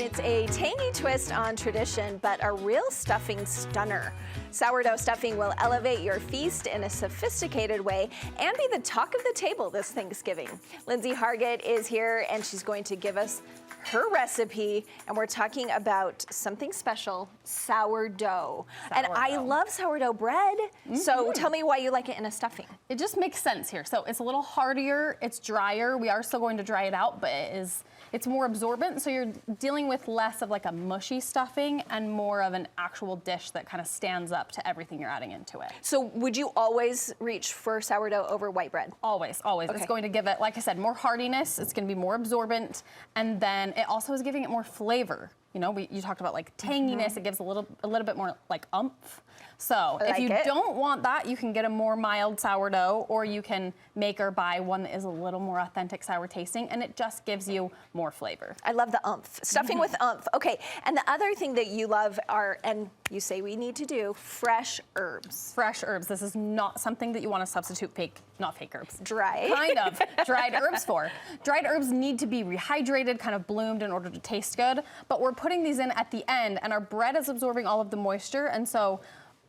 It's a tangy twist on tradition, but a real stuffing stunner. Sourdough stuffing will elevate your feast in a sophisticated way and be the talk of the table this Thanksgiving. Lindsey Hargett is here and she's going to give us her recipe, and we're talking about something special, sourdough. And I love sourdough bread, so tell me why you like it in a stuffing. It just makes sense here. So it's a little hardier, it's drier. We are still going to dry it out, but it's more absorbent, so you're dealing with less of like a mushy stuffing and more of an actual dish that kind of stands up to everything you're adding into it. So would you always reach for sourdough over white bread? Always, always. Okay. It's going to give it, like I said, more hardiness. It's going to be more absorbent, and then it also is giving it more flavor. You know, you talked about like tanginess. It gives a little bit more like oomph. So if you don't want that, you can get a more mild sourdough, or you can make or buy one that is a little more authentic sour tasting, and it just gives you more flavor. I love the oomph. Stuffing with oomph. Okay, and the other thing that you love are, and you say we need to do, fresh herbs. Fresh herbs. This is not something that you want to substitute not fake herbs. Dry. Kind of. Dried herbs for. Dried herbs need to be rehydrated, kind of bloomed in order to taste good, but we're putting these in at the end, and our bread is absorbing all of the moisture, and so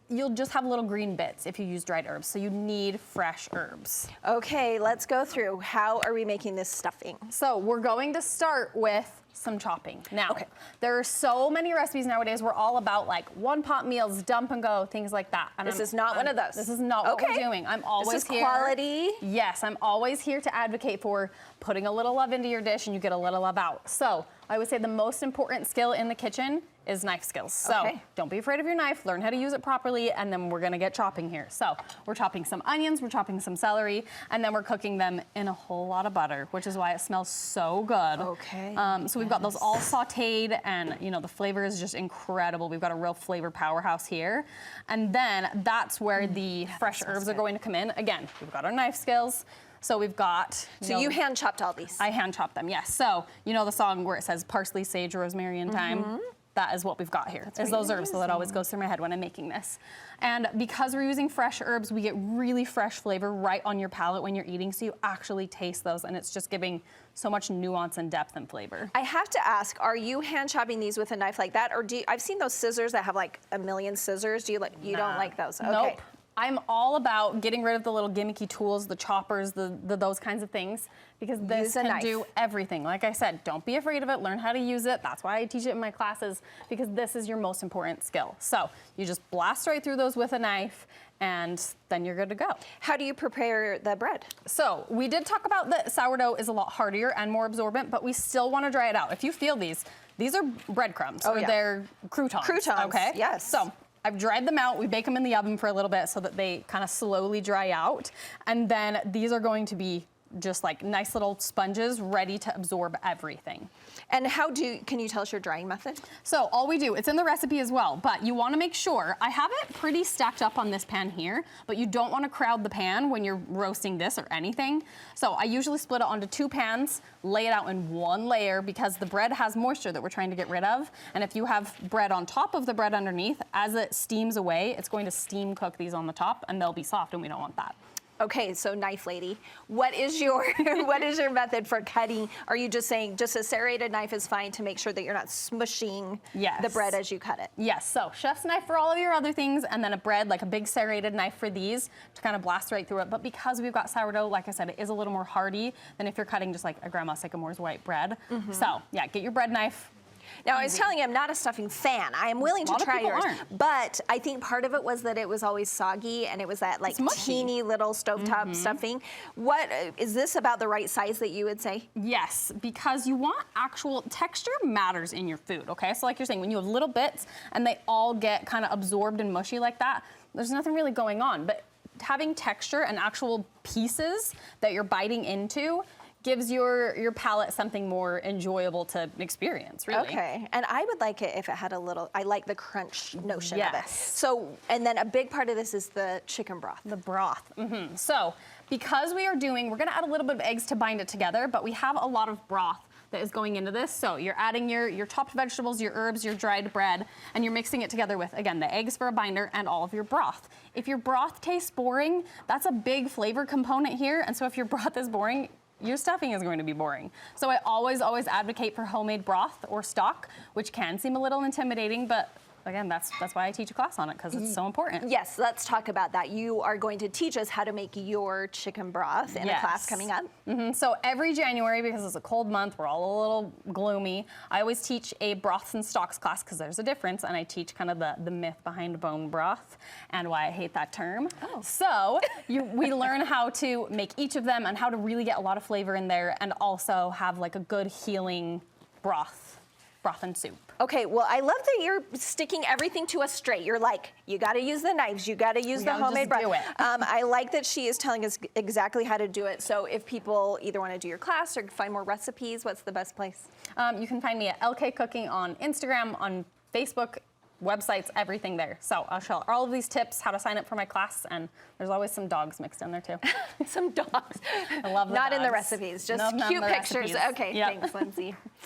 you'll just have little green bits if you use dried herbs, so you need fresh herbs. Okay, let's go through. How are we making this stuffing? So we're going to start with some chopping. Now, there are so many recipes nowadays. We're all about like one-pot meals, dump and go, things like that. And this is not one of those. This is not what we're doing. I'm always this is here. Quality. Yes, I'm always here to advocate for putting a little love into your dish and you get a little love out. So I would say the most important skill in the kitchen is knife skills. So don't be afraid of your knife, learn how to use it properly, and then we're gonna get chopping here. So we're chopping some onions, we're chopping some celery, and then we're cooking them in a whole lot of butter, which is why it smells so good. Okay. So we've got those all sauteed, and you know, the flavor is just incredible. We've got a real flavor powerhouse here. And then that's where the fresh herbs are going to come in. Again, we've got our knife skills. So we've got... So you hand chopped all these? I hand chopped them, yes. So you know the song where it says parsley, sage, rosemary, and thyme? That is what we've got here. Is those herbs. So that always goes through my head when I'm making this. And because we're using fresh herbs, we get really fresh flavor right on your palate when you're eating, so you actually taste those, and it's just giving so much nuance and depth and flavor. I have to ask, are you hand chopping these with a knife like that, or I've seen those scissors that have like a million scissors. Do you don't like those? Okay. Nope. I'm all about getting rid of the little gimmicky tools, the choppers, those kinds of things, because this can do everything. Like I said, don't be afraid of it, learn how to use it. That's why I teach it in my classes, because this is your most important skill. So you just blast right through those with a knife, and then you're good to go. How do you prepare the bread? So we did talk about that sourdough is a lot hardier and more absorbent, but we still want to dry it out. If you feel these are breadcrumbs, or they're croutons. Croutons, okay? Yes. So I've dried them out. We bake them in the oven for a little bit so that they kind of slowly dry out. And then these are going to be just like nice little sponges ready to absorb everything. And can you tell us your drying method? So all we do, it's in the recipe as well, but you want to make sure, I have it pretty stacked up on this pan here, but you don't want to crowd the pan when you're roasting this or anything. So I usually split it onto 2 pans, lay it out in one layer, because the bread has moisture that we're trying to get rid of. And if you have bread on top of the bread underneath, as it steams away, it's going to steam cook these on the top, and they'll be soft, and we don't want that. Okay, so knife lady, what is your method for cutting? Are you just saying just a serrated knife is fine to make sure that you're not smushing the bread as you cut it? Yes, so chef's knife for all of your other things, and then a bread, like a big serrated knife for these to kind of blast right through it. But because we've got sourdough, like I said, it is a little more hardy than if you're cutting just like a Grandma Sycamore's white bread. So yeah, get your bread knife. Now, I was telling you, I'm not a stuffing fan. I am willing to try yours, but I think part of it was that it was always soggy, and it was that like teeny little stovetop stuffing. What is this about the right size that you would say? Yes, because you want actual texture matters in your food, okay? So like you're saying, when you have little bits and they all get kind of absorbed and mushy like that, there's nothing really going on. But having texture and actual pieces that you're biting into gives your palate something more enjoyable to experience, really. Okay, and I would like it if it had a little, I like the crunch notion of it. So, and then a big part of this is the chicken broth. The broth. So, because we're gonna add a little bit of eggs to bind it together, but we have a lot of broth that is going into this. So you're adding your chopped vegetables, your herbs, your dried bread, and you're mixing it together with, again, the eggs for a binder and all of your broth. If your broth tastes boring, that's a big flavor component here, and so if your broth is boring, your stuffing is going to be boring. So I always advocate for homemade broth or stock, which can seem a little intimidating, but again, that's why I teach a class on it, because it's so important. Yes, let's talk about that. You are going to teach us how to make your chicken broth in a class coming up. So every January, because it's a cold month, we're all a little gloomy, I always teach a broths and stocks class, because there's a difference, and I teach kind of the myth behind bone broth and why I hate that term. So we learn how to make each of them and how to really get a lot of flavor in there and also have like a good healing broth and soup. Okay, well, I love that you're sticking everything to us straight. You're like, you got to use the knives, you got to use the homemade broth. I like that she is telling us exactly how to do it. So if people either want to do your class or find more recipes, what's the best place? You can find me at LK Cooking on Instagram, on Facebook, websites, everything there. So I'll show all of these tips, how to sign up for my class, and there's always some dogs mixed in there too. Some dogs. I love the Not dogs. in the recipes, just cute pictures. Okay, thanks, Lindsey.